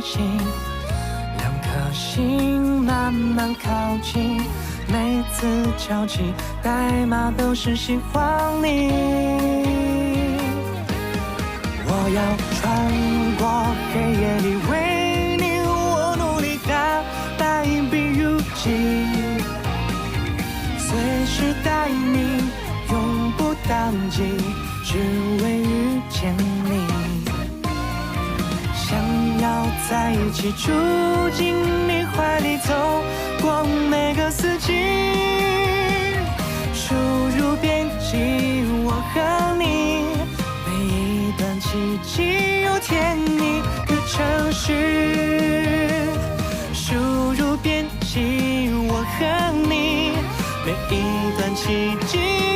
心，两颗心慢慢靠近，每次交集代码都是喜欢你。我要穿过黑夜里为你，我努力打败笔如记，随时带你永不当机，只为遇见你。想要在一起住进你怀里，走过每个四季，输入编辑我和你，每一段奇迹有甜蜜的程序，输入编辑我和你，每一段奇迹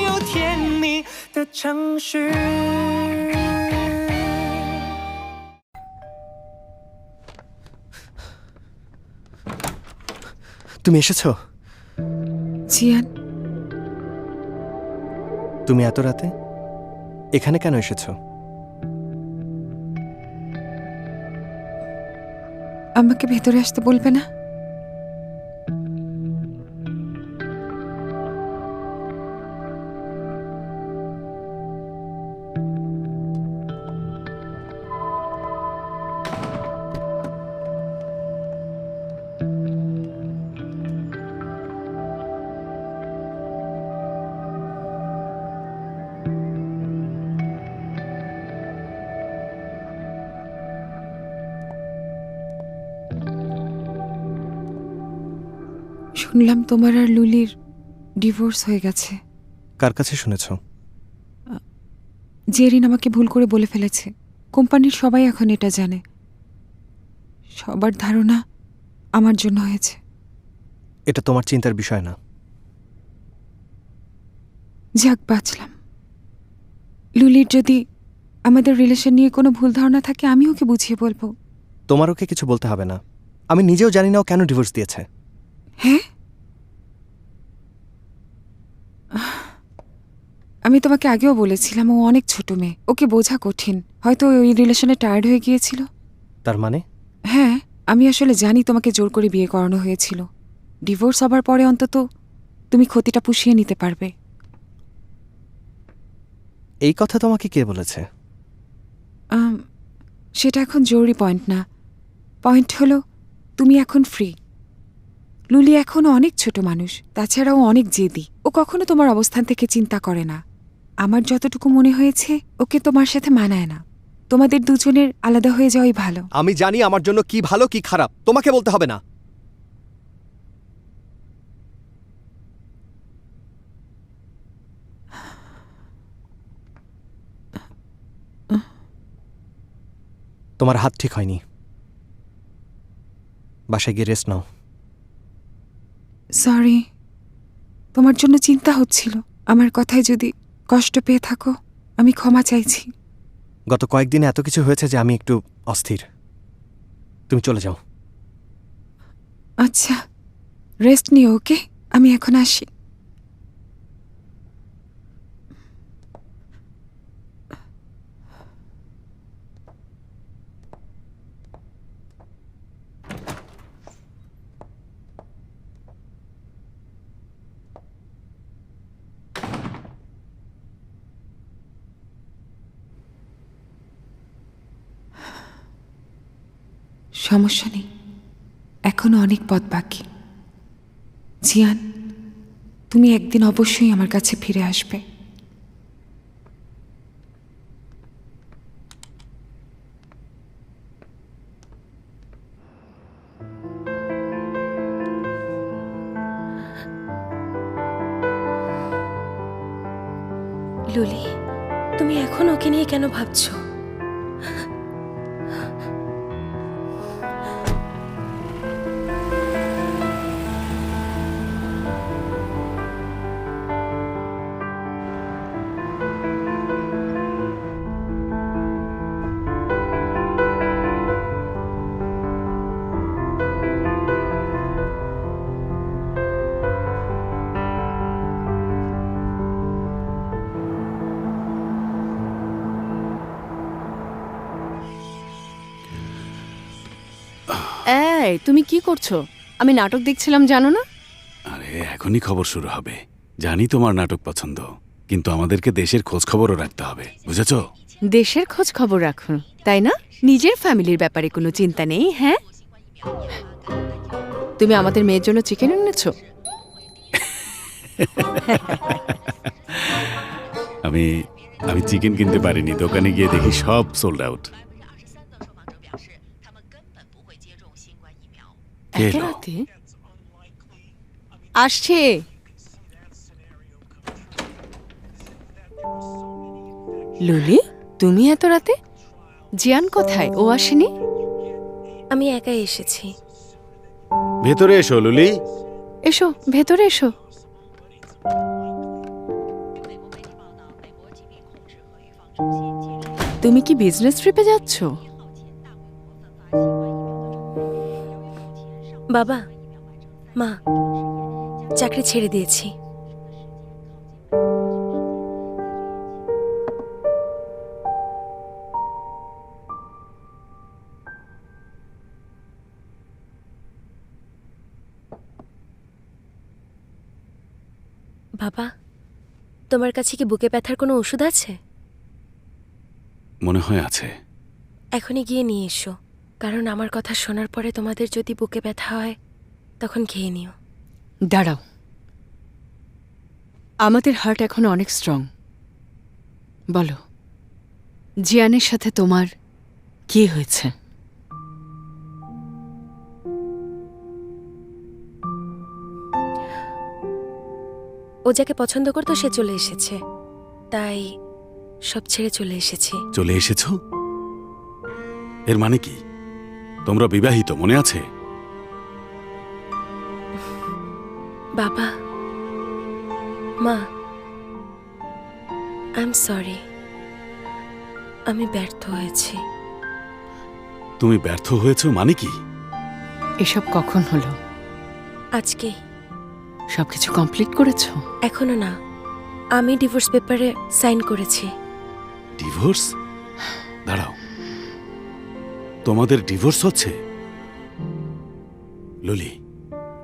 有甜蜜的程序。তুমি এসেছো? জিয়ান, তুমি এত রাতে এখানে কেন এসেছো? আমাকে ভেতরে আসতে বলবে না? শুনলাম তোমার আর লুলির ডিভোর্স হয়ে গেছে। কার কাছে শুনেছো? জেরিন আমাকে ভুল করে বলে ফেলেছে। কোম্পানির সবাই এখন এটা জানে। সবার ধারণা আমার জন্য হয়েছে। এটা তোমার চিন্তার বিষয় না। যাক, বাঁচলাম। লুলির যদি আমাদের রিলেশন নিয়ে কোনো ভুল ধারণা থাকে আমি ওকে বুঝিয়ে বলবো। তোমার ওকে কিছু বলতে হবে না। আমি নিজেও জানি না ও কেন ডিভোর্স দিয়েছে। হ্যাঁ, আমি তোমাকে আগেও বলেছিলাম ও অনেক ছোট মেয়ে, ওকে বোঝা কঠিন। হয়তো ওই রিলেশনে টায়ার্ড হয়ে গিয়েছিল। তার মানে? হ্যাঁ, আমি আসলে জানি তোমাকে জোর করে বিয়ে করানো হয়েছিল। ডিভোর্স হবার পরে অন্তত তুমি ক্ষতিটা পুষিয়ে নিতে পারবে। এই কথা তোমাকে কে বলেছে? সেটা এখন জরুরি পয়েন্ট না। পয়েন্ট হলো তুমি এখন ফ্রি। লুলি এখনও অনেক ছোট মানুষ, তাছাড়াও অনেক জেদি। ও কখনো তোমার অবস্থান থেকে চিন্তা করে না। আমার যতটুকু মনে হয়েছে ওকে তোমার সাথে মানায় না। তোমাদের দুজনের আলাদা হয়ে যাওয়াই ভালো। আমি জানি আমার জন্য কি ভালো কি খারাপ, তোমাকে বলতে হবে না। তোমার হাত ঠিক হয়নি, বাসায় গিয়ে রেস্ট নাও। সরি, তোমার জন্য চিন্তা হচ্ছিল। আমার কথায় যদি কষ্ট পেয়ে থাকো আমি ক্ষমা চাইছি। গত কয়েকদিনে এত কিছু হয়েছে যে আমি একটু অস্থির। তুমি চলে যাও। আচ্ছা, রেস্ট নিও। ওকে, আমি এখন আসি। সমস্যা নেই, এখনো অনেক পথ বাকি। জিয়ান, তুমি একদিন অবশ্যই আমার কাছে ফিরে আসবে। লুলি, তুমি এখন ওকে নিয়ে কেন ভাবছো? এই তুমি কি করছো? আমি নাটক দেখছিলাম, জানো না? আরে এখনই খবর শুরু হবে। জানি তোমার নাটক পছন্দ, কিন্তু আমাদেরকে দেশের খোঁজ খবরও রাখতে হবে, বুঝেছো? দেশের খোঁজ খবর রাখুন, তাই না? নিজের ফ্যামিলির ব্যাপারে কোনো চিন্তা নেই। হ্যাঁ, তুমি আমাদের মেয়ের জন্য চিকেন এনেছো? আমি আমি চিকেন কিনতে পারিনি, দোকানে গিয়ে দেখি সব সোল্ড আউট। কে এত এলো? রাতে? আসছে। লুলি, তুমি এত রাতে? জিয়ান কোথায়? ও আসেনি? আমি একাই এসেছি। ভেতরে এসো লুলি। এসো, ভেতরে এসো। তুমি কি বিজনেস ট্রিপে যাচ্ছ? বাবা, মা, চাকরি ছেড়ে দিয়েছি। বাবা, তোমার কাছে কি বুকে ব্যথার কোনো ওষুধ আছে? মনে হয় আছে। এখনই গিয়ে নিয়ে এসো, কারণ আমার কথা শোনার পরে তোমাদের যদি বুকে ব্যথা হয় তখন খেয়ে নিও। দাঁড়াও, আমাদের হার্ট এখন অনেক স্ট্রং। বলো, জিয়ানের সাথে তোমার কি হয়েছে? ও যাকে পছন্দ করতো সে চলে এসেছে, তাই সব ছেড়ে চলে এসেছি। চলে এসেছো? এর মানে কি? তোমরা বিবাহিত, মনে আছে? বাবা, মা, আই এম সরি, আমি ব্যর্থ হয়েছি। তুমি ব্যর্থ হয়েছো মানে কি? এসব কখন হলো? আজকে। সবকিছু কমপ্লিট করেছো? এখনো না, আমি ডিভোর্স পেপারে সাইন করেছি। ডিভোর্স? দাঁড়াও, তোমাদের ডিভোর্স হচ্ছে? লুলি,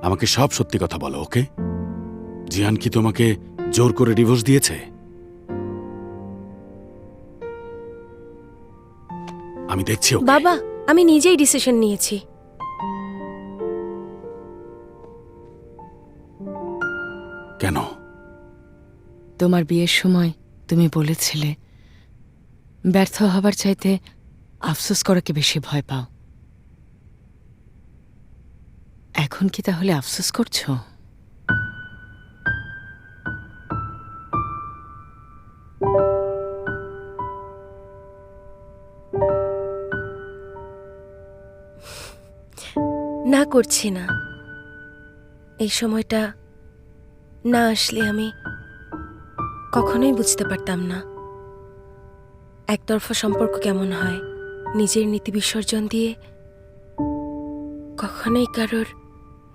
আমাকে সব সত্যি কথা বলো, ওকে? জিয়ান কি তোমাকে জোর করে ডিভোর্স দিয়েছে? আমি দেখছি ওকে। বাবা, আমি নিজেই ডিসিশন নিয়েছি। কেন? তোমার বিয়ের সময় তুমি বলেছিলে ব্যর্থ হবার চাইতে আফসোস করাকে বেশি ভয় পাও। এখন কি তাহলে আফসোস করছো? না, করছি না। এই সময়টা না আসলে আমি কখনোই বুঝতে পারতাম না একতরফা সম্পর্ক কেমন হয়। নিজের নীতি বিসর্জন দিয়ে কখনোই কারোর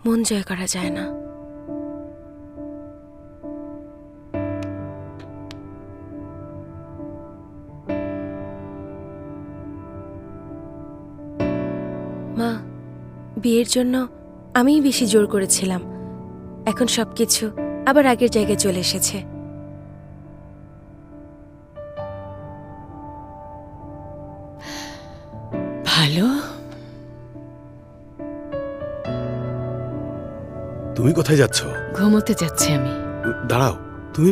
মন জয় করা যায় না। মা, বিয়ের জন্য আমিই বেশি জোর করেছিলাম। এখন সবকিছু আবার আগের জায়গায় চলে এসেছে। ভালো। তুমি কোথায় যাচ্ছ? ঘুমোতে যাচ্ছি আমি। দাঁড়াও, তুমি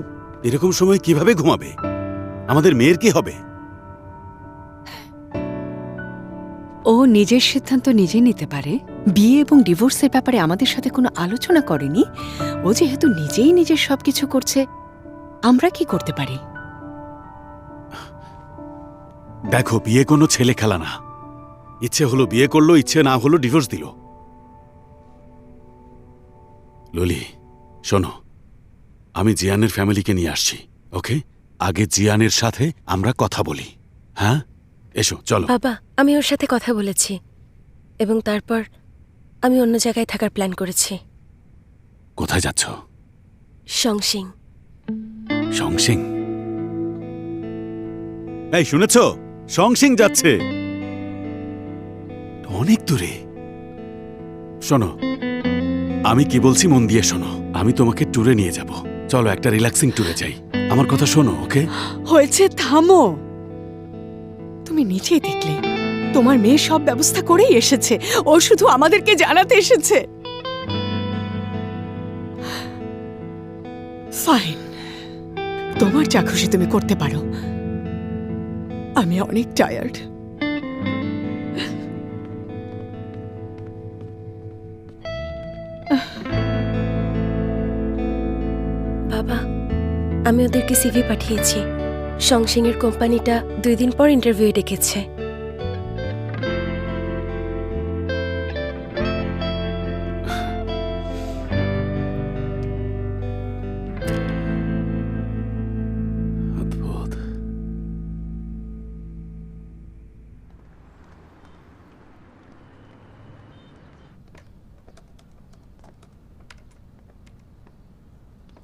এরকম সময় কিভাবে ঘুমাবে? আমাদের মেয়ের কি হবে? ও নিজের সিদ্ধান্ত নিজে নিতে পারে। বিয়ে এবং ডিভোর্সের ব্যাপারে আমাদের সাথে কোনো আলোচনা করেনি। ও যেহেতু নিজেই নিজের সবকিছু করছে, আমরা কি করতে পারি? দেখো, বিয়ে কোনো ছেলে খেলা না। ইচ্ছে হলো বিয়ে করলো, ইচ্ছে না হলো ডিভোর্স দিল। ললি, শোনো, আমি জিয়ানের ফ্যামিলিকে নিয়ে আসছি, ওকে? আগে জিয়ানের সাথে আমরা কথা বলি। হ্যাঁ, এসো, চলো। বাবা, আমি ওর সাথে কথা বলেছি এবং তারপর আমি অন্য জায়গায় থাকার প্ল্যান করেছি। কোথায় যাচ্ছ? সংসিং। সংসিং? এই শুনেছ? সংসিং যাচ্ছে। অনেক দূরে। শোনো, আমি কি বলছি মন দিয়ে শোনো। আমি তোমাকে ট্যুরে নিয়ে যাব। চলো একটা রিল্যাক্সিং ট্যুরে যাই। আমার কথা শোনো, ওকে? হয়েছে, থামো। তুমি নিজেই দেখলে তোমার মেয়ে সব ব্যবস্থা করেই এসেছে। ও শুধু আমাদেরকে জানাতে এসেছে। ফাইন, তোমার যা খুশি তুমি করতে পারো। আমি অনেক টায়ার্ড। বাবা, আমি ওদেরকে সিভি পাঠিয়েছি। সংসিংয়ের কোম্পানিটা 2 দিন পর ইন্টারভিউ ডেকেছে। অদ্ভুত।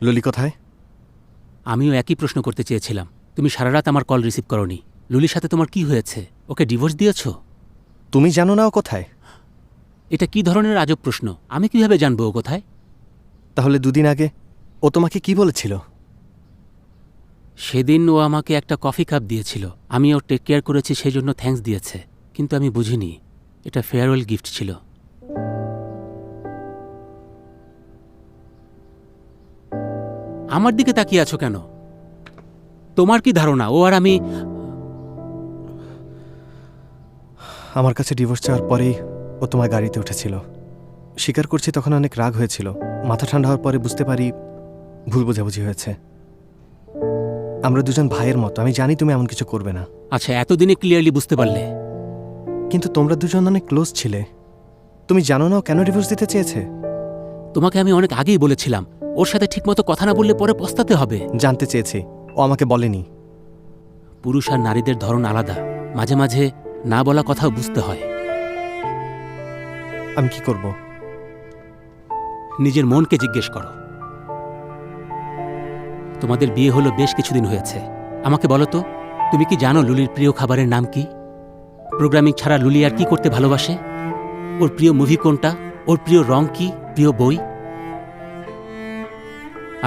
ললি কোথায়? আমিও একই প্রশ্ন করতে চেয়েছিলাম। তুমি সারা রাত আমার কল রিসিভ করনি। লুলির সাথে তোমার কি হয়েছে? ওকে ডিভোর্স দিয়েছো? তুমি জানো না ও কোথায়? এটা কি ধরনের আজব প্রশ্ন? আমি কিভাবে জানবো ও কোথায়? তাহলে 2 দিন আগে ও তোমাকে কি বলেছিল? সেদিন ও আমাকে একটা কফি কাপ দিয়েছিল। আমি ওর টেক কেয়ার করেছি, সেই জন্য থ্যাঙ্কস দিয়েছে। কিন্তু আমি বুঝিনি এটা ফেয়ারওয়েল গিফট ছিল। আমার দিকে তাকিয়ে আছো কেন? তোমার কি ধারণা ও আর আমি? আমার কাছে ডিভোর্স চাওয়ার পরেই ও তোমার গাড়িতে উঠেছিল। স্বীকার করছি তখন অনেক রাগ হয়েছিল। মাথা ঠান্ডা হওয়ার পরে বুঝতে পারি ভুল বোঝাবুঝি হয়েছে। আমরা দুজন ভাইয়ের মতো। আমি জানি তুমি এমন কিছু করবে না, আচ্ছা, এতদিনে ক্লিয়ারলি বুঝতে পারলে? কিন্তু তোমরা দুজন অনেক ক্লোজ ছিলে। তুমি জানো না ও কেন ডিভোর্স দিতে চেয়েছে? তোমাকে আমি অনেক আগেই বলেছিলাম ওর সাথে ঠিকমতো কথা না বললে পরে পস্তাতে হবে। জানতে চেয়েছি, ও আমাকে বলেনি। পুরুষ আর নারীদের ধরন আলাদা। মাঝে মাঝে না বলা কথাও বুঝতে হয়। আমি কি করব? নিজের মনকে জিজ্ঞেস করো। তোমাদের বিয়ে হলো বেশ কিছুদিন হয়েছে। আমাকে বলো তো, তুমি কি জানো লুলির প্রিয় খাবারের নাম কি? প্রোগ্রামিং ছাড়া লুলি আর কি করতে ভালোবাসে? ওর প্রিয় মুভি কোনটা? ওর প্রিয় রং কি? প্রিয় বই?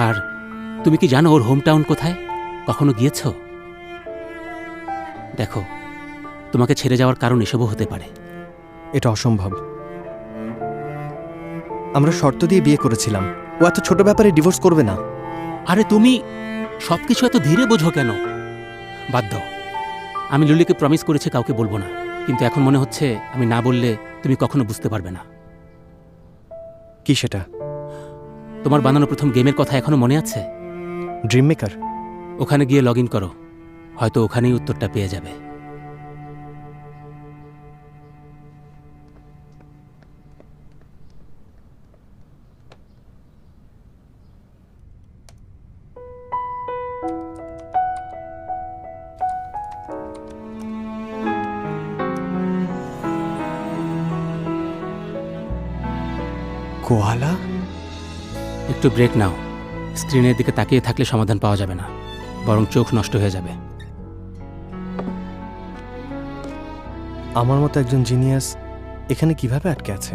আর তুমি কি জানো ওর হোম টাউন কোথায়? কখনো গিয়েছ? দেখো, তোমাকে ছেড়ে যাওয়ার কারণ এসবও হতে পারে। এটা অসম্ভব। আমরা শর্ত দিয়ে বিয়ে করেছিলাম। ও এত ছোট ব্যাপারে ডিভোর্স করবে না। আরে তুমি সবকিছু এত ধীরে বোঝো কেন? বাদ দাও। আমি লুলিকে প্রমিস করেছি কাউকে বলবো না, কিন্তু এখন মনে হচ্ছে আমি না বললে তুমি কখনো বুঝতে পারবে না। কি সেটা? তোমার বানানো প্রথম গেমের কথা এখনো মনে আছে? Dream maker? ওখানে গিয়ে লগ ইন করো, হয়তো ওখানেই উত্তরটা পেয়ে যাবে। কোয়ালা? একটু ব্রেক নাও। স্ক্রিনের দিকে তাকিয়ে থাকলে সমাধান পাওয়া যাবে না, বরং চোখ নষ্ট হয়ে যাবে। আমার মতো একজন জিনিয়াস এখানে কিভাবে আটকে আছে?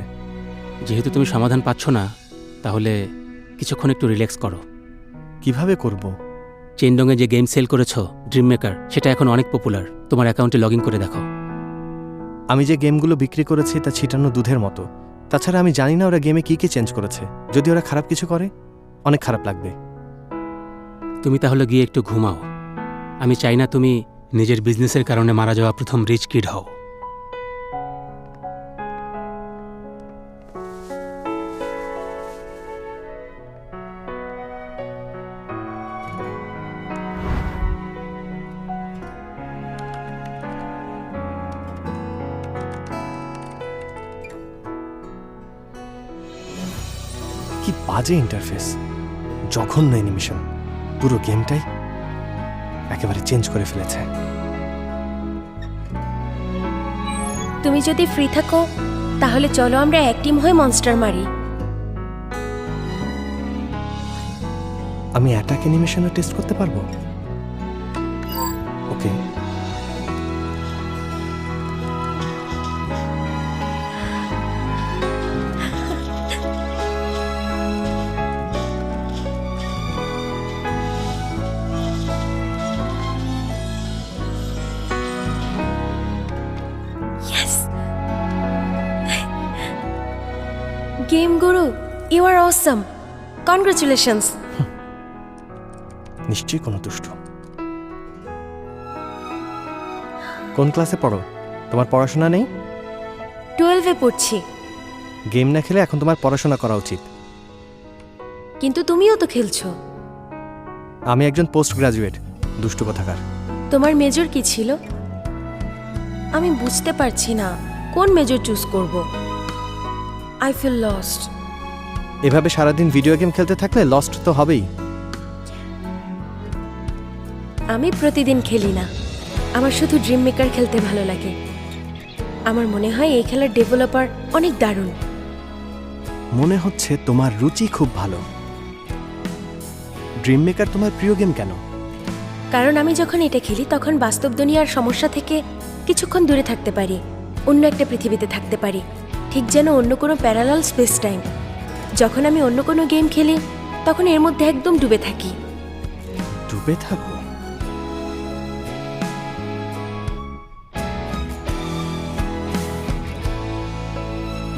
যেহেতু তুমি সমাধান পাচ্ছ না, তাহলে কিছুক্ষণ একটু রিল্যাক্স করো। কিভাবে করব? চেনডংয়ে যে গেম সেল করেছো ড্রিম মেকার, সেটা এখন অনেক পপুলার। তোমার অ্যাকাউন্টে লগ ইন করে দেখো। আমি যে গেমগুলো বিক্রি করেছি তা ছিটানো দুধের মতো। তাছাড়া আমি জানি না ওরা গেমে কি কি চেঞ্জ করেছে। যদি ওরা খারাপ কিছু করে, অনেক খারাপ লাগবে। তুমি তাহলে গিয়ে একটু ঘুমাও। আমি চাই না তুমি নিজের বিজনেসের কারণে মারা যাওয়া প্রথম রিচ কিড হও। কি বাজে ইন্টারফেস, জঘন্য অ্যানিমেশন। পুরো গেমটাই একেবারে চেঞ্জ করে ফেলেছে। তুমি যদি ফ্রি থাকো তাহলে চলো আমরা এক টিম হয়ে মনস্টার মারি। আমি অ্যাটাক অ্যানিমেশনও টেস্ট করতে পারবো? ওকে। Game Guru, you R awesome. Congratulations. নিশ্চয়ই কোনো দুষ্ট। কোন ক্লাসে পড়ো? তোমার পড়াশোনা নেই? 12-এ পড়ছি। গেম না খেলে এখন তোমার পড়াশোনা করা উচিত। কিন্তু তুমিও তো খেলছো। আমি একজন পোস্ট গ্রাজুয়েট। দুষ্টু কথাকার। তোমার মেজর কি ছিল? আমি বুঝতে পারছি না কোন মেজর চুজ করব। I feel lost. এভাবে সারাদিন ভিডিও গেম খেলতে থাকলে লস্ট তো হবেই। আমি প্রতিদিন খেলি না, আমার শুধু ড্রিম মেকার খেলতে ভালো লাগে। আমার মনে হয় এই খেলার ডেভেলপার অনেক দারুণ। মনে হচ্ছে তোমার রুচি খুব ভালো। ড্রিম মেকার তোমার প্রিয় গেম কেন? কারণ আমি যখন এটা খেলি তখন বাস্তব দুনিয়ার সমস্যা থেকে কিছুক্ষণ দূরে থাকতে পারি, অন্য একটা পৃথিবীতে থাকতে পারি, ঠিক যেন অন্য কোনো প্যারালাল স্পেস টাইম। যখন আমি অন্য কোনো গেম খেলি তখন এর মধ্যে একদম ডুবে থাকি। ডুবে থাকো?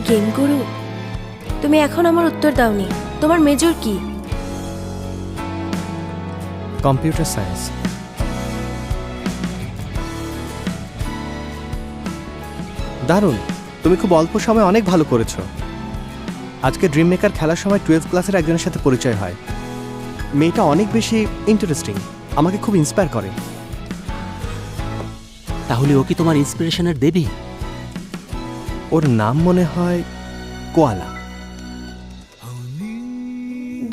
গেম গুরু, তুমি এখন আমার উত্তর দাওনি। তোমার মেজর কি? Computer science. দারুণ, তুমি খুব অল্প সময় অনেক ভালো করেছো। আজকে ড্রিম মেকার খেলার সময় 12 ক্লাসের একজনের সাথে পরিচয় হয়। মেয়েটা অনেক বেশি ইন্টারেস্টিং, আমাকে খুব ইন্সপায়ার করে। তাহলে ও কি তোমার ইন্সপিরেশনের দেবী? ওর নাম মনে হয় কোয়ালা।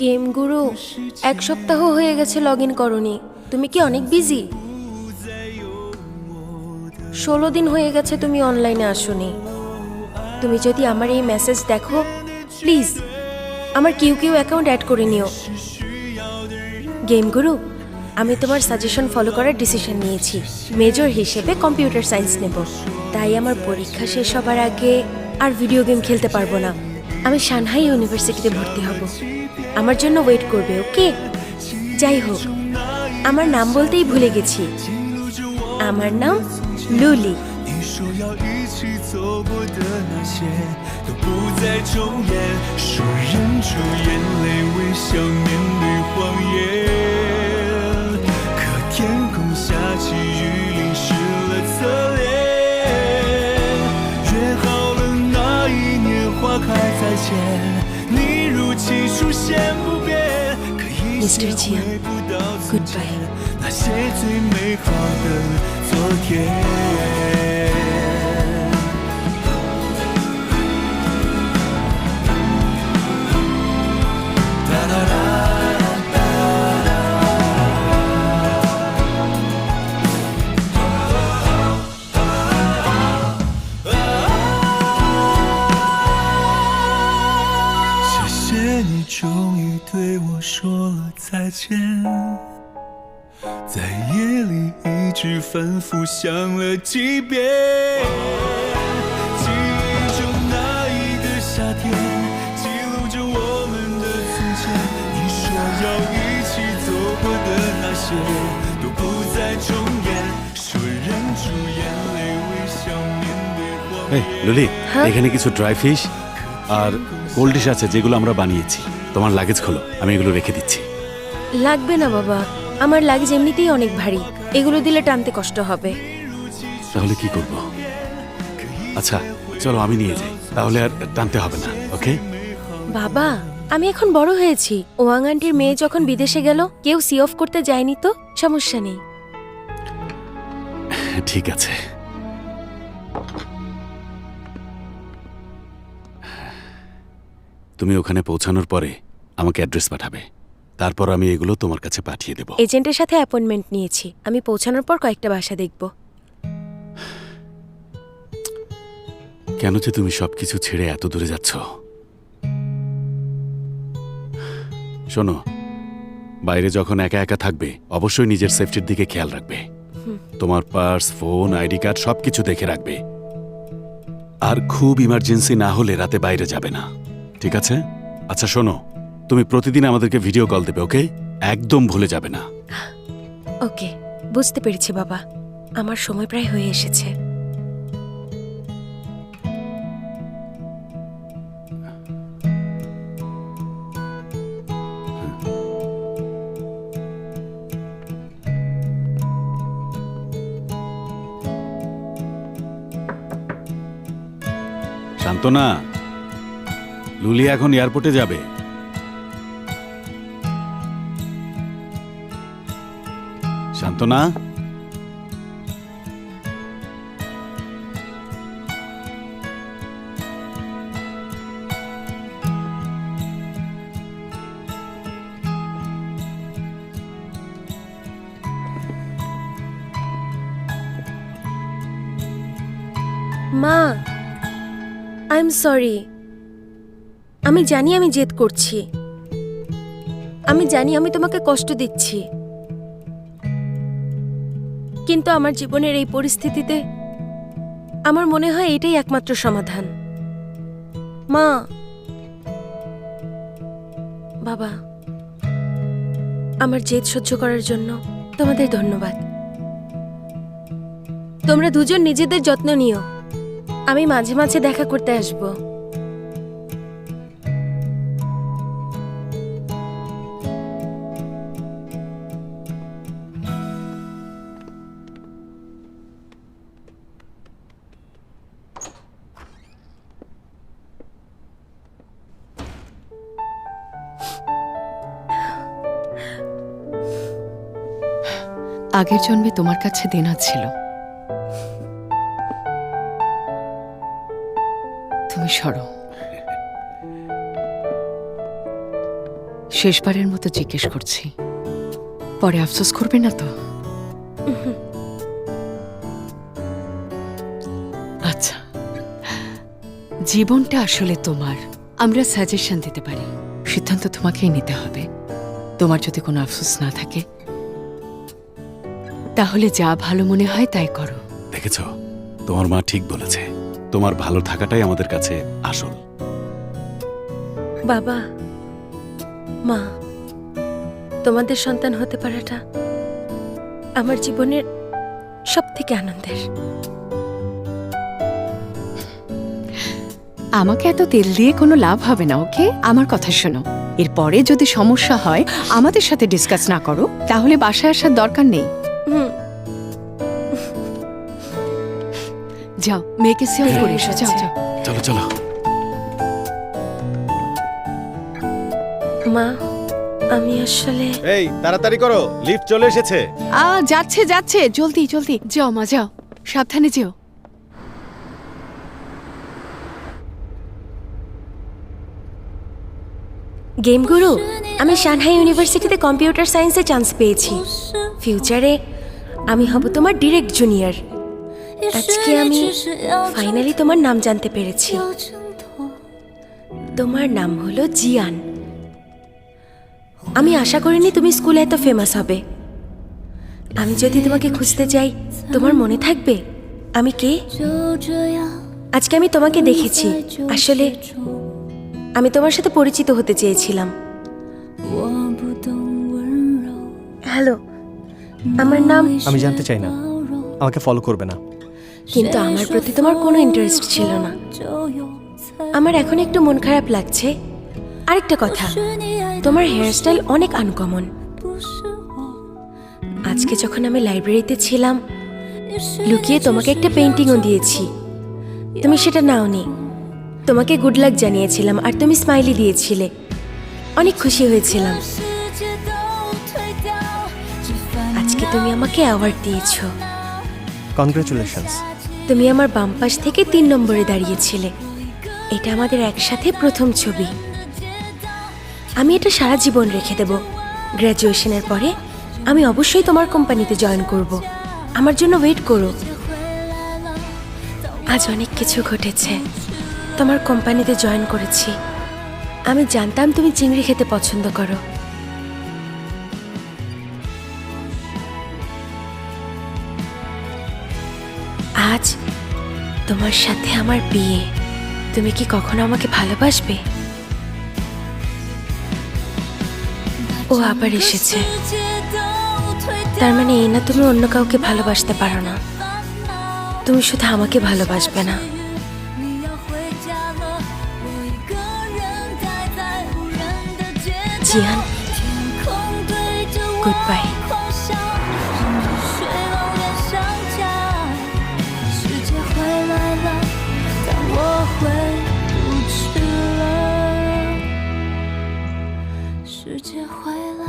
গেম গুরু, 1 সপ্তাহ হয়ে গেছে লগ ইন করনি। তুমি কি অনেক বিজি? 16 দিন হয়ে গেছে তুমি অনলাইনে আসোনি। তুমি যদি আমার এই মেসেজ দেখো, প্লিজ আমার কিউ অ্যাকাউন্ট অ্যাড করে নিও। গেম গুরু, আমি তোমার সাজেশন ফলো করার ডিসিশন নিয়েছি। মেজর হিসেবে কম্পিউটার সায়েন্স নেব। তাই আমার পরীক্ষা শেষ হবার আগে আর ভিডিও গেম খেলতে পারবো না। আমি সানহাই ইউনিভার্সিটিতে ভর্তি হব। আমার জন্য ওয়েট করবে, ওকে? যাই হোক, আমার নাম বলতেই ভুলে গেছি। আমার নাম লুলি।你说要一起走过的那些都不再重演，说忍住眼泪微笑面对谎言。可天空下起雨淋湿了侧脸，约好了那一年花开在前，你如期出现不变，可一切 Mr. Jiang， 回不到从前 Goodbye。那些最美好的昨天。谢谢你终于对我说了再见，在夜里一直反复想了几遍，记忆中那一个夏天，记录着我们的从前。你说要一起走过的那些都不再重演，说忍住眼泪微笑面对谎言。 লুলি, হ্যাঁ? এখানে কিছু ড্রাই ফিশ আর কোল্ড ডিশ আছে যেগুলো আমরা বানিয়েছি। তোমার লাগেজ খোলো, আমি এগুলো রেখে দিচ্ছি। লাগবে না বাবা, আমার লাগেজ এমনিতেই অনেক ভারী। এগুলো দিলে টানতে কষ্ট হবে। তাহলে কি করব? আচ্ছা চলো আমি নিয়ে যাই, তাহলে আর টানতে হবে না। ওকে? বাবা, আমি এখন বড় হয়েছি। ওয়াং আন্টির মেয়ে যখন বিদেশে গেল কেউ সি অফ করতে যায়নি, তো সমস্যা নেই। ঠিক আছে। তুমি ওখানে পৌঁছানোর পরে আমাকে অ্যাড্রেস পাঠাবে, তারপর আমি এগুলো তোমার কাছে পাঠিয়ে দেব। এজেন্টের সাথে অ্যাপয়েন্টমেন্ট নিয়েছি। আমি পৌঁছানোর পর কয়েকটা বাসা দেখব। কেন যে তুমি সবকিছু ছেড়ে এত দূরে যাচ্ছ? শোনো, বাইরে যখন একা একা থাকবে অবশ্যই নিজের সেফটির দিকে খেয়াল রাখবে। তোমার পার্স, ফোন, আইডি কার্ড সবকিছু দেখে রাখবে। আর খুব ইমার্জেন্সি না হলে রাতে বাইরে যাবে না, ঠিক আছে? আচ্ছা শোনো, তুমি প্রতিদিন আমাদেরকে ভিডিও কল দেবে, ওকে? একদম ভুলে যাবে না। ওকে, বুঝতে পেরেছি বাবা। আমার সময় প্রায় হয়ে এসেছে। শান্তনা, লুলি এখন এয়ারপোর্টে যাবে। শান্তনা, মা, আই এম সরি। আমি জানি আমি জেদ করছি, আমি জানি আমি তোমাকে কষ্ট দিচ্ছি, কিন্তু আমার জীবনের এই পরিস্থিতিতে আমার মনে হয় এটাই একমাত্র সমাধান। মা, বাবা, আমার জেদ সহ্য করার জন্য তোমাদের ধন্যবাদ। তোমরা দুজন নিজেদের যত্ন নিও, আমি মাঝে মাঝে দেখা করতে আসবো। আগের জন্মে তোমার কাছে দেনা ছিল, তুমি সরো। শেষবারের মতো জিজ্ঞেস করছি, পরে আফসোস করবে না তো? আচ্ছা, জীবনটা আসলে তোমার, আমরা সাজেশন দিতে পারি, সিদ্ধান্ত তোমাকেই নিতে হবে। তোমার যদি কোনো আফসোস না থাকে তাহলে যা ভালো মনে হয় তাই করো। দেখেছ, তোমার মা ঠিক বলেছে, তোমার ভালো থাকাটাই আমাদের কাছে আসল। বাবা, মা, তোমাদের সন্তান হতে পারাটা আমার জীবনের সবথেকে আনন্দের। আমাকে এত তেল দিয়ে কোনো লাভ হবে না, ওকে? আমার কথা শোনো, এরপরে যদি সমস্যা হয় আমাদের সাথে ডিসকাস না করো তাহলে বাসায় আসার দরকার নেই। যাও, মেয়েকে সেভ করে এসো, যাও যাও। চলো চলো। মা, আমি আসলে এই তাড়াতাড়ি করো, লিফট চলে এসেছে। যাচ্ছে যাচ্ছে, জলদি জলদি যাও মা, যাও, সাবধানে যেও। গেম গুরু, আমি সানহাই ইউনিভার্সিটিতে কম্পিউটার সায়েন্সে চান্স পেয়েছি। ফিউচারে আমি হব তোমার ডিরেক্ট জুনিয়র। আজকে আমি ফাইনালি তোমার নাম জানতে পেরেছি। তোমার নাম হলো জিয়ান। আমি আশা করিনি তুমি স্কুলে এত ফেমাস হবে। আমি যদি তোমাকে খুঁজতে যাই, তোমার মনে থাকবে আমি কে? আজকে আমি তোমাকে দেখেছি, আসলে আমি তোমার সাথে পরিচিত হতে চেয়েছিলাম। হ্যালো, আমার নাম। আমি জানতে চাই না, আমাকে ফলো করবে না। কিন্তু আমার প্রতি তোমার কোনো ইন্টারেস্ট ছিল না। আমার এখন একটু মন খারাপ লাগছে। আরেকটা কথা, তোমার হেয়ারস্টাইল অনেক আনকমন। আজকে যখন আমি লাইব্রেরিতে ছিলাম, লুকিয়ে তোমাকে একটা পেইন্টিংও দিয়েছি, তুমি সেটা নাওনি। তোমাকে গুড লাক জানিয়েছিলাম আর তুমি স্মাইলি দিয়েছিলে, অনেক খুশি হয়েছিলাম। আজকে তুমি আমাকে অ্যাওয়ার্ড দিয়েছো। কনগ্রাচুলেশনস। তুমি আমার বাম পাশ থেকে 3 নম্বরে দাঁড়িয়েছিলে। এটা আমাদের একসাথে প্রথম ছবি। আমি এটা সারা জীবন রেখে দেব। গ্র্যাজুয়েশনের পরে আমি অবশ্যই তোমার কোম্পানিতে জয়েন করব। আমার জন্য ওয়েট করো। আজ অনেক কিছু ঘটেছে। তোমার কোম্পানিতে জয়েন করেছি। আমি জানতাম তুমি চিংড়ি খেতে পছন্দ করো। আজ তোমার সাথে আমার বিয়ে। তুমি কি কখনো আমাকে ভালোবাসবে? ও আবার এসেছে। তার মানে এই না তুমি অন্য কাউকে ভালোবাসতে পারো না। তুমি শুধু আমাকে ভালোবাসবে না। জিয়ান, গুড বাই।世界回来了，当我回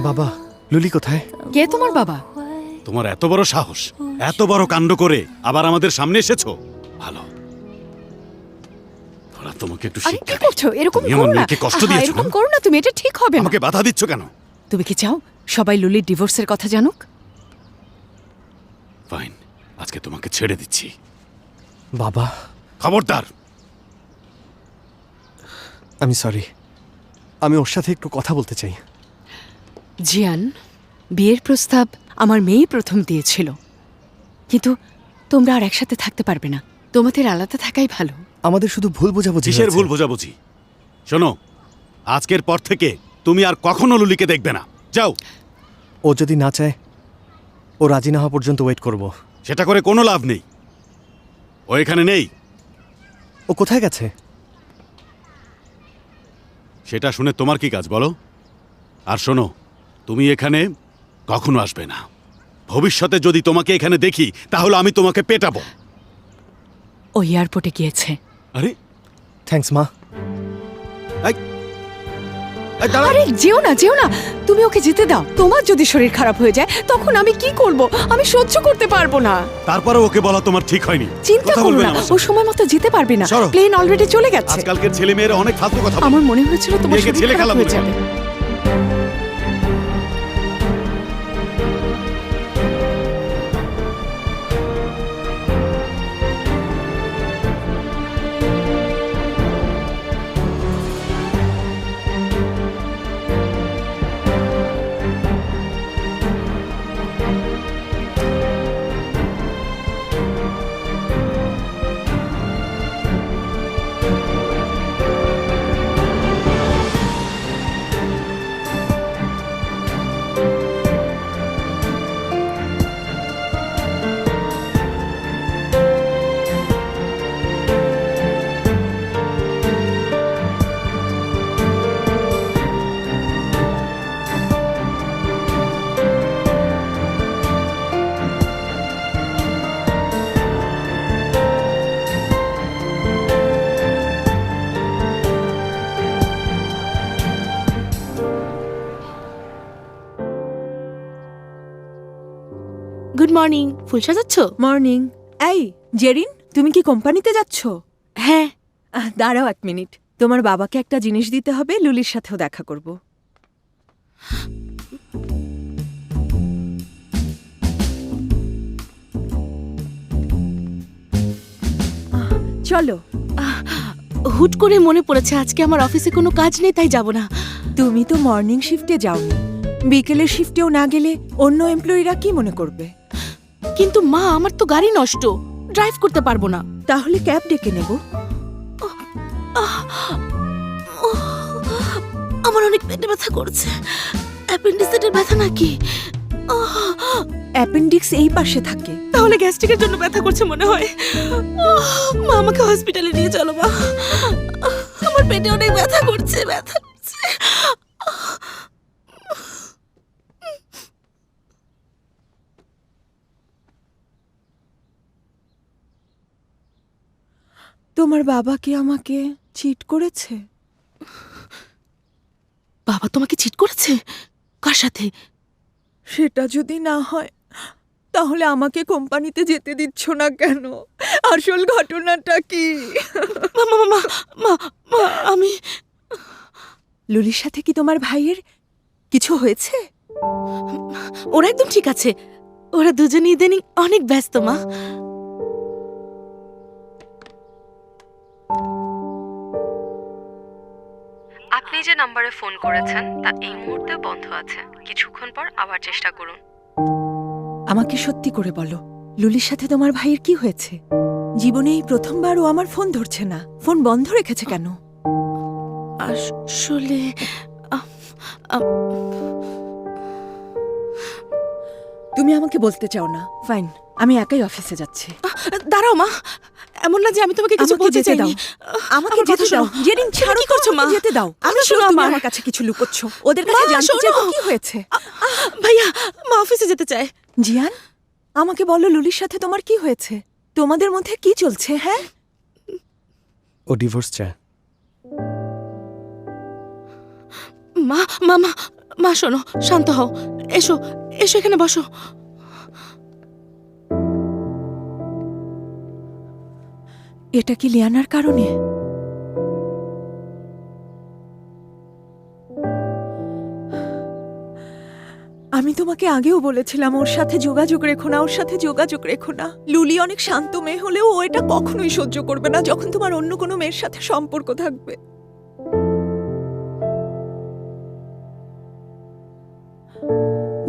বাবা, লুলি কোথায়? কে তোমার বাবা? তোমার এত বড় সাহস, এত বড় কাণ্ড করে আবার আমাদের সামনে এসেছো? ভালো, ওরা তোমাকে একটু আরে শিক্ষা কি দেয়। করছো? এরকম তুমি আমার করো না। মেয়েকে কষ্ট আহা, দিয়েছো এরকম না? করো না তুমি, এটা ঠিক হবে না। আমাকে বাধা দিচ্ছ কেন? তুমি কি চাও সবাই লুলির ডিভোর্সের কথা জানুক? ফাইন, আজকে তোমাকে ছেড়ে দিচ্ছি। বাবা, খবরদার! আমি সরি। আমি ওর সাথে একটু কথা বলতে চাই। জিয়ান, বিয়ের প্রস্তাব আমার মেয়েই প্রথম দিয়েছিল, কিন্তু তোমরা আর একসাথে থাকতে পারবে না। তোমাদের আলাদা থাকাই ভালো। আমাদের শুধু ভুল বোঝাবুঝি কিসের হয়েছে। ভুল বোঝাবুঝি? শোনো, আজকের পর থেকে তুমি আর কখনো লুলিকে দেখবে না। যাও। ও যদি না চায়, ও রাজি না হওয়া পর্যন্ত ওয়েট করব। সেটা করে কোনো লাভ নেই। ও এখানে নেই। ও কোথায় গেছে? সেটা শুনে তোমার কি কাজ বলো? আর শোনো, তুমি এখানে কখনো আসবে না। ভবিষ্যতে যদি তোমাকে এখানে দেখি তাহলে আমি তোমাকে পেটাবো। ও এয়ারপোর্টে গিয়েছে। আরে থ্যাঙ্কস মা। এই, এই দাঁড়াও। আরে যেও না, যেও না, তুমি ওকে যেতে দাও। তোমার যদি শরীর খারাপ হয়ে যায় তখন আমি কি করব? আমি সহ্য করতে পারবো না। তারপরে ওকে বলা তোমার ঠিক হয়নি। চিন্তা কথা করো বলবে না, আমার ও সাথে। সময় মতো যেতে পারবে না। সরো। প্লেন অলরেডি চলে গেছে। আজকালকের ছেলে মেয়েরা অনেক ফালতু কথা বলে। আমার মনে হয়েছিল তোমার মেয়েকে শরীর ছেলে খারাপ খেলা হয়ে বলে। যাবে। Good morning. ফুল সাজাচ্ছ? মর্নিং। এই জেরিন, তুমি কি কোম্পানিতে যাচ্ছ? হ্যাঁ। দাঁড়াও 1 মিনিট, তোমার বাবাকে একটা জিনিস দিতে হবে, লুলির সাথেও দেখা করব। চলো। হুট করে মনে পড়েছে আজকে আমার অফিসে কোনো কাজ নেই, তাই যাব না। তুমি তো মর্নিং শিফটে যাওনি, বিকেলের শিফটেও না গেলে অন্য এমপ্লয়িরা কি মনে করবে? কিন্তু মা, আমার তো গাড়ি নষ্ট, ড্রাইভ করতে পারবো না। তাহলে ক্যাব ডেকে নেব। আমার অনেক পেটে ব্যথা করছে। অ্যাপেন্ডিসাইটের ব্যথা নাকি? অ্যাপেন্ডিক্স এই পাশে থাকে। তাহলে গ্যাস্ট্রিকের জন্য ব্যথা করছে মনে হয়। মা, আমাকে হসপিটালে নিয়ে চলো মা। আমার পেটে অনেক ব্যথা করছে, ব্যথা করছে। তোমার বাবা কি আমাকে চিট করেছে? বাবা তোমাকে চিট করেছে? কার সাথে? সেটা যদি না হয় তাহলে আমাকে কোম্পানিতে যেতে দিচ্ছ না কেন? আসল ঘটনাটা কি? মা মা মা মা মা, আমি লুলির সাথে কি তোমার ভাইয়ের কিছু হয়েছে? ওরা একদম ঠিক আছে। ওরা দুজনে ইদানিং অনেক ব্যস্ত মা। আপনি যে নম্বরে ফোন করেছেন তা এই মুহূর্তে বন্ধ আছে, কিছুক্ষণ পর আবার চেষ্টা করুন। আমাকে সত্যি করে বলো, লুলির সাথে তোমার ভাইয়ের কি হয়েছে? জীবনে এই প্রথমবার ও আমার ফোন ধরছে না। ফোন বন্ধ রেখেছে কেন? আসলে তুমি আমাকে বলতে চাও না? ফাইন, আমি একাই অফিসে যাচ্ছি। দাঁড়াও মা, এমন না যে আমি তোমাকে কিছু আমাকে বলতে যেতে চাইনি। দাও। আমাকে আমার কথা যেতে দাও। শোনো। জেরিন, তুমি ছাড়ো কি তো, করছো মা? আমাকে যেতে দাও। কথা আমি শোনো তুমি আমার। আমার কাছে কিছু লুকোচ্ছ। ওদের কাছে মা, জানতে শোনো। চাইবো কি হয়েছে। ভাইয়া, মা অফিসে যেতে চায়। জিয়ান, আমাকে বলো লুলির সাথে তোমার কি হয়েছে? তোমাদের মধ্যে কি চলছে? হ্যাঁ, ও ডিভোর্স চায়। মা মা মা, মা শোনো, শান্ত হও, এসো এসো এখানে বসো। এটা কি লিয়ানার কারণে? আমি তোমাকে আগেও বলেছিলাম ওর সাথে যোগাযোগ রেখো না, ওর সাথে যোগাযোগ রেখো না। লুলি অনেক শান্ত মেয়ে হলেও ও এটা কখনোই সহ্য করবে না যখন তোমার অন্য কোনো মেয়ের সাথে সম্পর্ক থাকবে।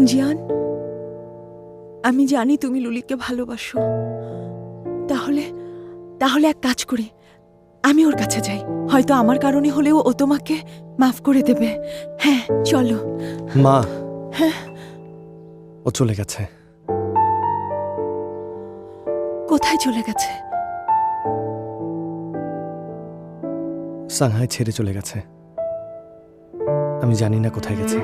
জিয়ান, আমি জানি তুমি লুলিকে ভালোবাসো। তাহলে তাহলে এক কাজ করি, আমি ওর কাছে যাই। হয়তো আমার কারণে হলেও ও তোমাকে মাফ করে দেবে। হ্যাঁ চলো। মা, হ্যাঁ, ও চলে গেছে। কোথায় চলে গেছে? সাংহাই ছেড়ে চলে গেছে। আমি জানি না কোথায় গেছে।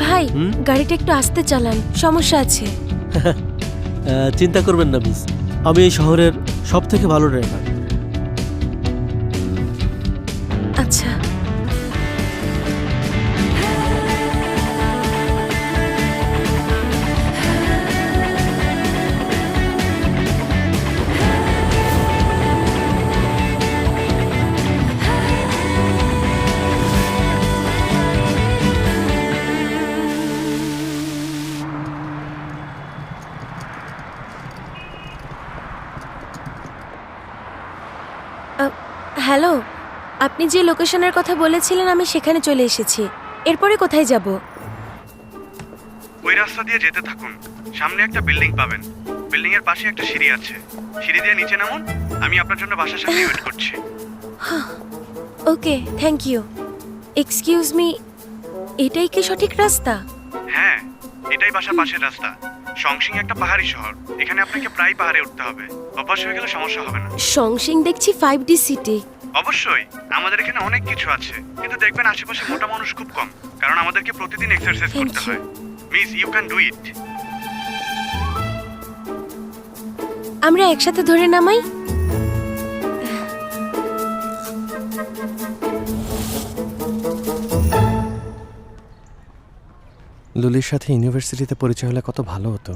ভাই, গাড়িটা একটু আস্তে চালান, সমস্যা আছে। চিন্তা করবেন না মিস, আমি এই শহরের সব থেকে ভালো ড্রাইভার। আচ্ছা। হ্যালো, আপনি যে লোকেশনের কথা বলেছিলেন আমি সেখানে চলে এসেছি। এরপরে কোথায় যাব? ওই রাস্তা দিয়ে যেতে থাকুন, সামনে একটা বিল্ডিং পাবেন। বিল্ডিং এর পাশে একটা সিঁড়ি আছে, সিঁড়ি দিয়ে নিচে নামুন। আমি আপনার জন্য বাসার সামনে ওয়েট করছি। ওকে, থ্যাংক ইউ। এক্সকিউজ মি, এটাই কি সঠিক রাস্তা? হ্যাঁ, এটাই বাসার পাশের রাস্তা। সংসিং একটা পাহাড়ি শহর, এখানে আপনাকে প্রায় পাহাড়ে উঠতে হবে। অভ্যাস হয়ে গেলে সমস্যা হবে না। সংসিং দেখছি 5D সিটি। অবশ্যই, আমাদের এখানে অনেক কিছু আছে, কিন্তু দেখবেন আশেপাশে মোটা মানুষ খুব কম, কারণ আমাদেরকে প্রতিদিন এক্সারসাইজ Thank করতে you. হয়। Miss, you can do it. আমরা একসাথে ধরে নামাই। লুলির সাথে ইউনিভার্সিটিতে পরিচয় হলে কত ভালো হতো।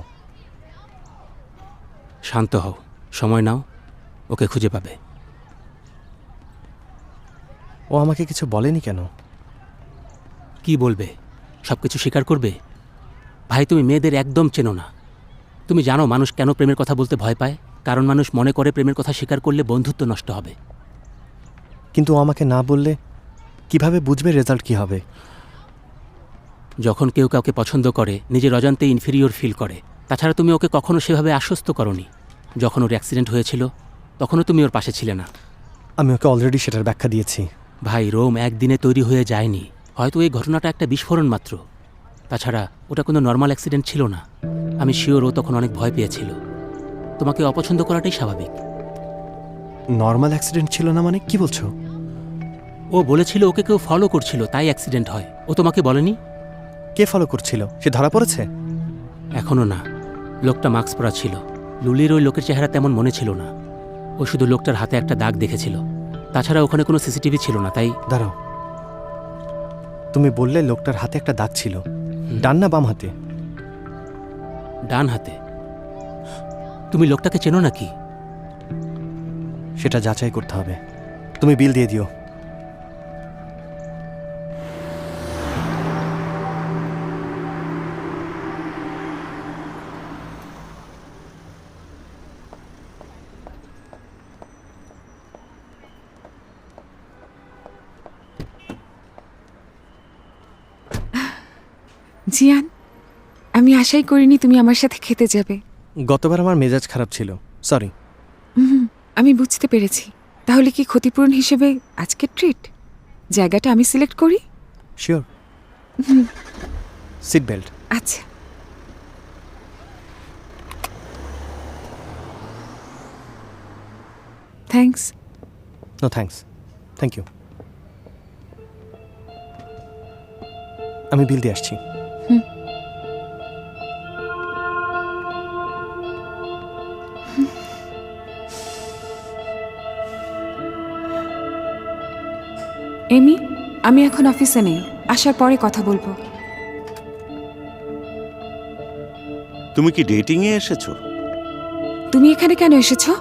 শান্ত হও, সময় নাও, ওকে খুঁজে পাবে। ও আমাকে কিছু বলেনি কেন? কি বলবে? সব কিছু স্বীকার করবে? ভাই, তুমি মেয়েদের একদম চেনো না। তুমি জানো মানুষ কেন প্রেমের কথা বলতে ভয় পায়? কারণ মানুষ মনে করে প্রেমের কথা স্বীকার করলে বন্ধুত্ব নষ্ট হবে। কিন্তু ও আমাকে না বললে কিভাবে বুঝবে রেজাল্ট কি হবে? যখন কেউ কাউকে পছন্দ করে নিজের অজান্তে ইনফিরিয়র ফিল করে। তাছাড়া তুমি ওকে কখনো সেভাবে আশ্বস্ত করনি। যখন ওর অ্যাক্সিডেন্ট হয়েছিল তখনও তুমি ওর পাশে ছিলে না। আমি ওকে অলরেডি সেটার ব্যাখ্যা দিয়েছি। ভাই, রোম একদিনে তৈরি হয়ে যায়নি। হয়তো এই ঘটনাটা একটা বিস্ফোরণ মাত্র। তাছাড়া ওটা কোনো নর্মাল অ্যাক্সিডেন্ট ছিল না। আমি শিওর ও তখন অনেক ভয় পেয়েছিল। তোমাকে অপছন্দ করাটাই স্বাভাবিক। নর্মাল অ্যাক্সিডেন্ট ছিল না মানে কি বলছো? ও বলেছিল ওকে কেউ ফলো করছিল, তাই অ্যাক্সিডেন্ট হয়। ও তোমাকে বলেনি? কে ফলো করছিল? সে ধরা পড়েছে? এখনও না। লোকটা মাস্ক পরা ছিল। লুলির ওই লোকের চেহারা তেমন মনে ছিল না। ও শুধু লোকটার হাতে একটা দাগ দেখেছিল। তাছাড়া ওখানে কোনো সিসিটিভি ছিল না, তাই। দাঁড়াও, তুমি বললে লোকটার হাতে একটা দাগ ছিল। ডান না বাম হাতে? ডান হাতে। তুমি লোকটাকে চেনো নাকি? সেটা যাচাই করতে হবে। তুমি বিল দিয়ে দিও। জিয়ান, আমি আশাই করিনি তুমি আমার সাথে খেতে যাবে। গতবার আমার মেজাজ খারাপ ছিল, সরি। আমি বুঝতে পেরেছি। তাহলে কি ক্ষতিপূরণ হিসেবে আজকে ট্রিট? জায়গাটা আমি সিলেক্ট করি? শিওর। Seat belt. আচ্ছা। Thanks. No thanks, thank you. আমি বিল দিয়ে আসছি। এমি, আমি এখন অফিসে নেই, আসার পরে কথা বলবো। তুমি কি ডেটিং এ এসেছো? তুমি এখানে কেন এসেছো?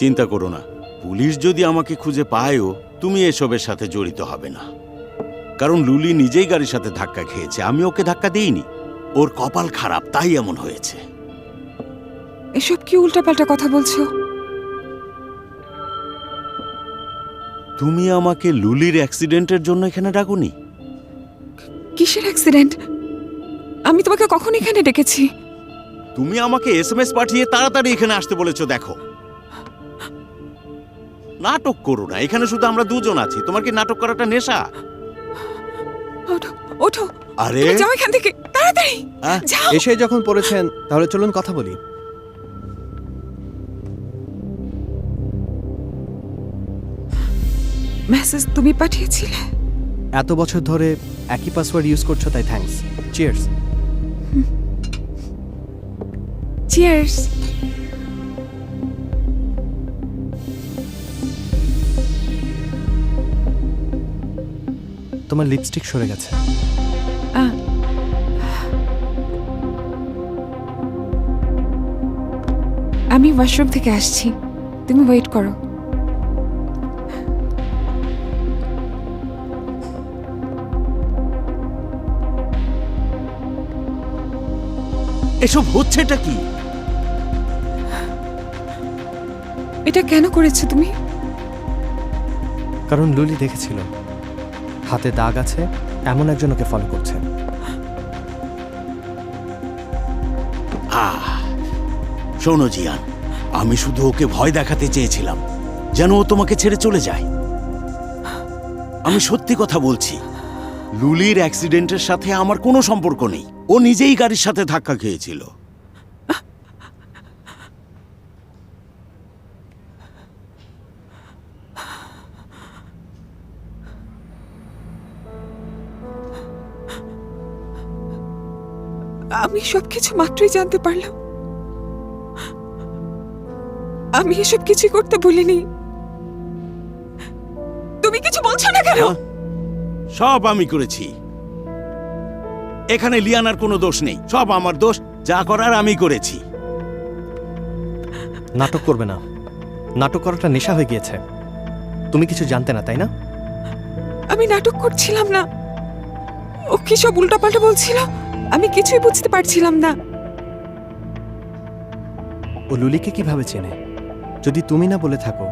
চিন্তা করো না, পুলিশ যদি আমাকে খুঁজে পায়ও তুমি এসবের সাথে জড়িত হবে না। কারণ লুলি নিজেই গাড়ির সাথে ধাক্কা খেয়েছে, আমি ওকে ধাক্কা দেইনি। ওর কপাল খারাপ, তাই এমন হয়েছে। এসব কি উল্টাপাল্টা কথা বলছো? তুমি আমাকে লুলির অ্যাক্সিডেন্টের জন্য এখানে ডাকুনি? কিসের অ্যাক্সিডেন্ট? আমি তোমাকে কখন এখানে ডেকেছি? তুমি আমাকে এসএমএস পাঠিয়ে তাড়াতাড়ি এখানে আসতে বলেছো। দেখো, নাটক করো না, এখানে শুধু আমরা দুজন আছি। তোমার কি নাটক করাটা নেশা? ওঠো, ওঠো, আরে তুমি যাও এখান থেকে তাড়াতাড়ি, যাও। এসে যখন পড়েছেন তাহলে চলুন কথা বলি। মেসেজ তুমি পাঠিয়েছিলে? এত বছর ধরে একই পাসওয়ার্ড ইউজ করছো, তাই থ্যাঙ্কস। চিয়ার্স। চিয়ার্স। তোমার লিপস্টিক সরে গেছে। আমি ওয়াশরুম থেকে আসছি, তুমি ওয়েট করো। এসব হচ্ছেটা কি? এটা কেন করেছো তুমি? কারণ লুলি দেখেছিল হাতে দাগ আছে, এমন একজন ওকে ফলো করছে। শোনো জিয়ান, আমি শুধু ওকে ভয় দেখাতে চেয়েছিলাম যেন ও তোমাকে ছেড়ে চলে যায়। আমি সত্যি কথা বলছি, লুলির অ্যাক্সিডেন্টের সাথে আমার কোনো সম্পর্ক নেই। ও নিজেই গাড়ির সাথে ধাক্কা খেয়েছিল। আমি সবকিছু মাত্রই জানতে পারলাম। আমি এসব কিছু করতে বলিনি। তুমি কিছু বলছো না কেন? সব আমি করেছি। এখানে লিয়ানার কোনো দোষ নেই, সব আমার দোষ। যা করার আমি করেছি। নাটক করবে না, নাটক করাটা নেশা হয়ে গিয়েছে। তুমি কিছু জানতে না, তাই না? আমি নাটক করছিলাম না। ও কি সব উল্টাপাল্টা বলছিল, আমি কিছুই বুঝতে পারছিলাম না। ও লুলিকে কিভাবে চেনে যদি তুমি না বলে থাকো?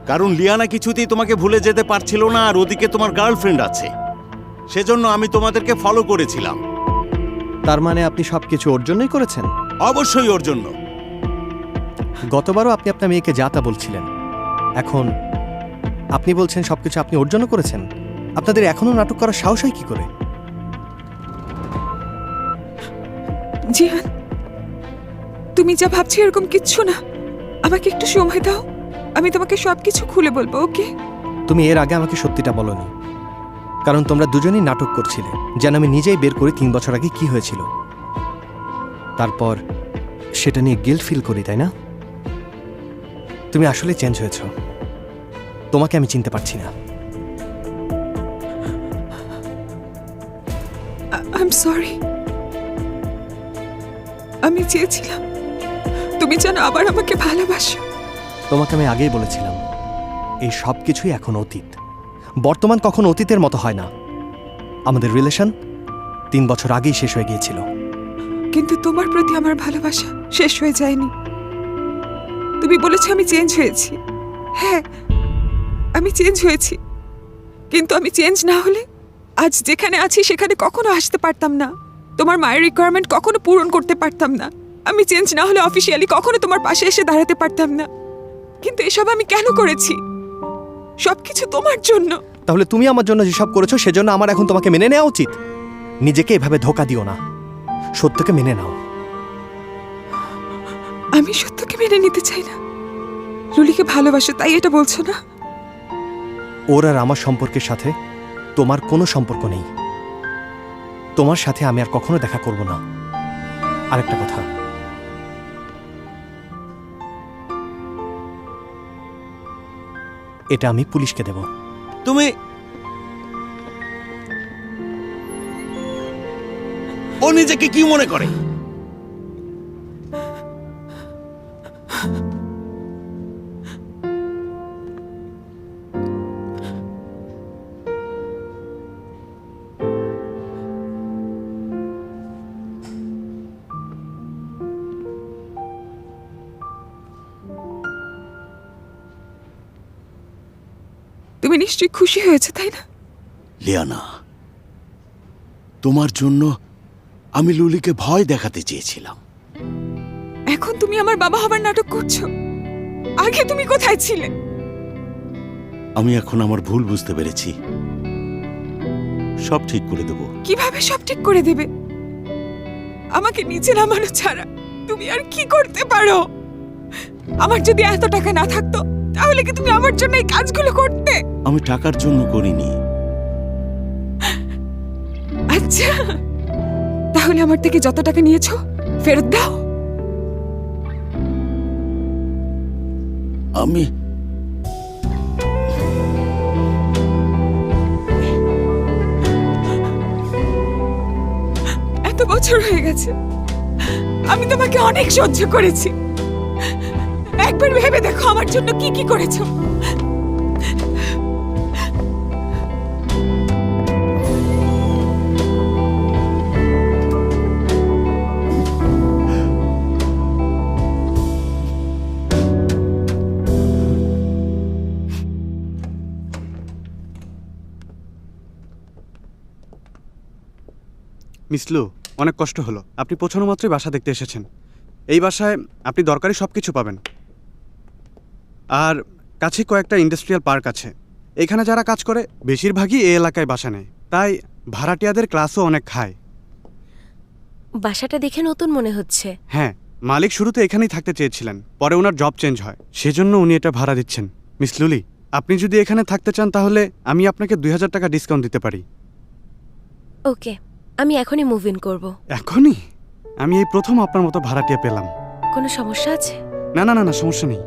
কারণ লিয়ানা কিছুতেই তোমাকে ভুলে যেতে পারছিল না, আর ওদিকে তোমার গার্লফ্রেন্ড আছে। সেজন্য আমি তোমাদেরকে ফলো করেছিলাম। তার মানে আপনি সবকিছু ওর জন্যই করেছেন? অবশ্যই ওর জন্য। গতবারও আপনি আপনার মেয়েকে যা তা বলছিলেন, এখন আপনি বলছেন সবকিছু আপনি ওর জন্য করেছেন। আপনাদের এখনো নাটক করার সাহস হয় কি করে? জিয়ান, তুমি যা ভাবছো এরকম কিচ্ছু না। আমাকে একটু সময় দাও, আমি তোমাকে সবকিছু খুলে বলবো, ওকে? তুমি এর আগে আমাকে সত্যিটা বলোনি, কারণ তোমরা দুজনেই নাটক করছিলে যেন আমি নিজেই বের করি 3 বছর আগে কি হয়েছিল। তারপর সেটা নিয়ে গিল্ট ফিল করি, তাই না? তুমি আসলে চেঞ্জ হয়েছো, তোমাকে আমি চিনতে পারছি না। I am sorry. আমি চেয়েছিলাম তুমি যেন আবার আমাকে ভালোবাসো। তোমাকে আমি আগেই বলেছিলাম এই সব কিছুই এখন অতীত। বর্তমান কখনো অতীতের মতো হয় না। আমাদের রিলেশন 3 বছর আগেই শেষ হয়ে গিয়েছিল। কিন্তু তোমার প্রতি আমার ভালোবাসা শেষ হয়ে যায়নি। তুমি বলেছো আমি চেঞ্জ হয়েছি। হ্যাঁ, আমি চেঞ্জ হয়েছি, কিন্তু আমি চেঞ্জ না হলে আজ যেখানে আছি সেখানে কখনো আসতে পারতাম না। তোমার মায়ের রিকোয়ারমেন্ট কখনো পূরণ করতে পারতাম না। আমি চেঞ্জ না হলে অফিসিয়ালি কখনো তোমার পাশে এসে দাঁড়াতে পারতাম না, কিন্তু এসব আমি কেন করেছি? সবকিছু তোমার জন্য। তাহলে তুমি আমার জন্য যেসব করেছো সেজন্য আমার এখন তোমাকে মেনে নেওয়া উচিত? নিজেকে এভাবে ধোকা দিও না, সত্যকে মেনে নাও। আমি সত্যকে মেনে নিতে চাই না। লুলিকে ভালোবাসো তাই এটা বলছো না? ওর আর আমার সম্পর্কের সাথে তোমার কোনো সম্পর্ক নেই। তোমার সাথে আমি আর কখনো দেখা করব না। আরেকটা কথা, এটা আমি পুলিশকে দেব। তুমি ও নিজেকে কি মনে করে? তুমি নিশ্চয়ই খুশি হয়েছে তাই না? লিয়ানা, তোমার জন্য আমি লুলিকে ভয় দেখাতে চেয়েছিলাম। এখন তুমি আমার বাবা হবার নাটক করছো। আগে তুমি কোথায় ছিলে? আমি এখন আমার ভুল বুঝতে পেরেছি, সব ঠিক করে দেব। কিভাবে সব ঠিক করে দেবে? আমাকে নিচে নামানো ছাড়া তুমি আর কি করতে পারো? আমার যদি এত টাকা না থাকতো তাহলে কি তুমি আমার জন্য এই কাজগুলো করতে? আমি টাকার জন্য করিনি। আচ্ছা, তাহলে আমার থেকে যত টাকা নিয়েছো ফেরত দাও। আমি এত বছর হয়ে গেছে, আমি তোমাকে অনেক সহ্য করেছি। একবার ভেবে দেখো আমার জন্য কি কি করেছো। মিস লু, অনেক কষ্ট হলো। আপনি পৌঁছানো মাত্রই বাসা দেখতে এসেছেন। এই বাসায় আপনি দরকারি সব কিছু পাবেন, আর কাছে কয়েকটা ইন্ডাস্ট্রিয়াল পার্ক আছে। এখানে যারা কাজ করে বেশিরভাগই এই এলাকায় বাসা নেয়, তাই ভাড়াটিয়াদের ক্লাসও অনেক খায়। বাসাটা দেখে নতুন মনে হচ্ছে। হ্যাঁ, মালিক শুরুতে এখানেই থাকতে চেয়েছিলেন, পরে ওনার জব চেঞ্জ হয়, সেজন্য উনি এটা ভাড়া দিচ্ছেন। মিস লুলি, আপনি যদি এখানে থাকতে চান তাহলে আমি আপনাকে 2000 টাকা ডিসকাউন্ট দিতে পারি। ওকে, আমি এখনই মুভ ইন করব। এখনই? আমি এই প্রথম আপনার মতো ভাড়াটিয়া পেলাম। কোনো সমস্যা আছে? না না না না, সমস্যা নেই।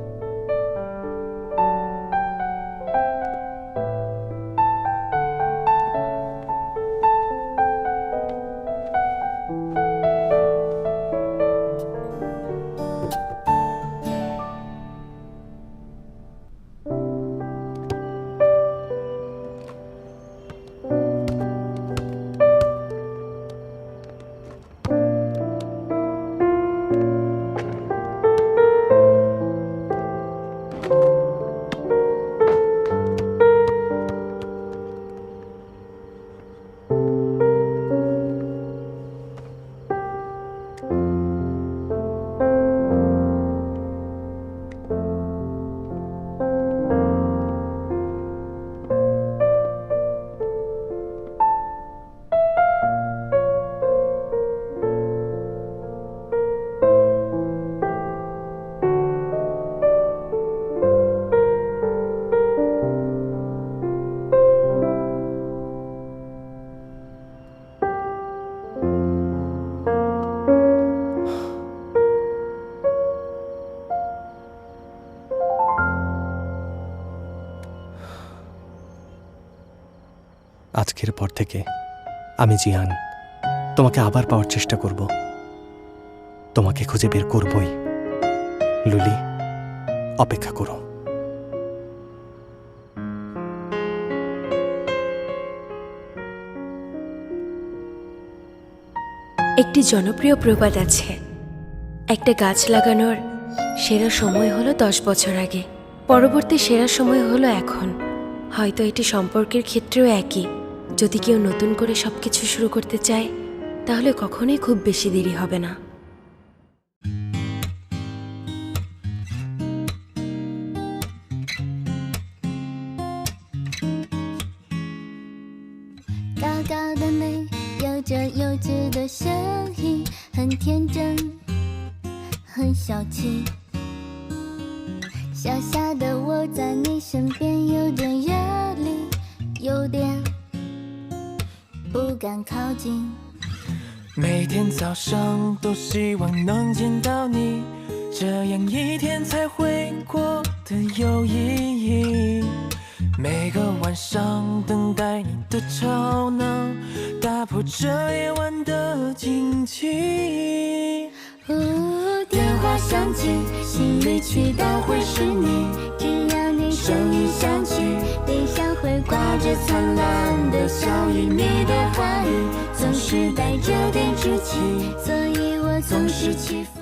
আজকের পর থেকে আমি জিয়ান তোমাকে আবার পাওয়ার চেষ্টা করব, তোমাকে খুঁজে বের করবই। লুলি, অপেক্ষা করো। একটি জনপ্রিয় প্রবাদ আছে, একটা গাছ লাগানোর সেরা সময় হলো 10 বছর আগে, পরবর্তী সেরা সময় হলো এখন। হয়তো এটি সম্পর্কের ক্ষেত্রেও একই। যদি কেউ নতুন করে সবকিছু শুরু করতে চায় তাহলে কখনোই খুব বেশি দেরি হবে না। 糕的美，有着幼稚的声音，很天真，很小气。小小的我在你身边，有点热力，有点不敢靠近。每天早上都希望能见到你，这样一天才会过得有意义。每个晚上等待你的吵闹，打破这夜晚的静寂。电话响起，心里祈祷会是你，只要你声音响起，悲伤会挂着灿烂的笑意。你的话语总是带着点稚气，所以我总是起伏。